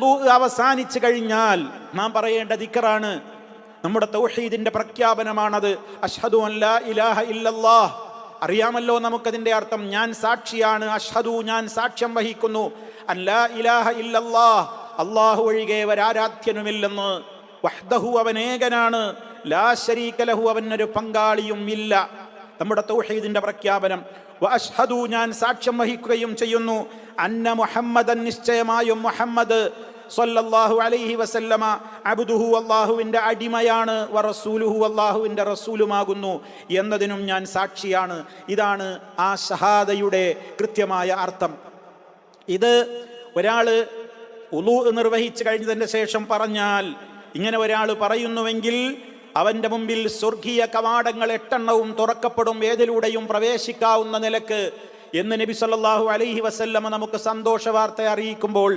വുളൂ അവസാനിച്ചു കഴിഞ്ഞാൽ നാം പറയേണ്ട ദിക്റാണ്. നമ്മുടെ തൗഹീദിന്റെ പ്രഖ്യാപനമാണത്. അഷ്ഹദു അൻ ലാ ഇലാഹ ഇല്ലല്ലാഹ്. അറിയാമല്ലോ നമുക്കതിന്റെ അർത്ഥം. ഞാൻ സാക്ഷിയാണ്. അഷ്ഹദു, ഞാൻ സാക്ഷ്യം വഹിക്കുന്നു. അൻ ലാ ഇലാഹ ഇല്ലല്ലാഹ്, അല്ലാഹു ഒഴികെ ഒരാരാധ്യനുമില്ലെന്ന്. വഹ്ദഹു, അവൻ ഏകനാണ്. ലാ ശരീക ലഹു, അവനൊരു പങ്കാളിയും ഇല്ല. നമ്മുടെ തൗഹീദിന്റെ പ്രഖ്യാപനം. വഅഷ്ഹദു, ഞാൻ സാക്ഷ്യം വഹിക്കുകയും ചെയ്യുന്നു. അന്ന മുഹമ്മദൻ, നിശ്ചയമായും മുഹമ്മദ് സ്വല്ലല്ലാഹു അലൈഹി വസല്ലമ അബ്ദുഹു, അല്ലാഹുവിന്റെ അടിമയാണ്. വറസൂലുഹു, അല്ലാഹുവിന്റെ റസൂലുമാകുന്നു എന്നതിനും ഞാൻ സാക്ഷിയാണ്. ഇതാണ് ആ ഷഹാദയുടെ കൃത്യമായ അർത്ഥം. ഇത് ഒരാള് വുളൂ നിർവഹിച്ചു കഴിഞ്ഞതിന് ശേഷം പറഞ്ഞാൽ, ഇങ്ങനെ ഒരാൾ പറയുന്നുവെങ്കിൽ അവന്റെ മുമ്പിൽ സ്വർഗീയ കവാടങ്ങൾ 8 തുറക്കപ്പെടും, ഏതിലൂടെയും പ്രവേശിക്കാവുന്ന നിലക്ക് എന്ന് നബി സല്ലല്ലാഹു അലൈഹി വസല്ലമ നമുക്ക് സന്തോഷ വാർത്ത അറിയിക്കുമ്പോൾ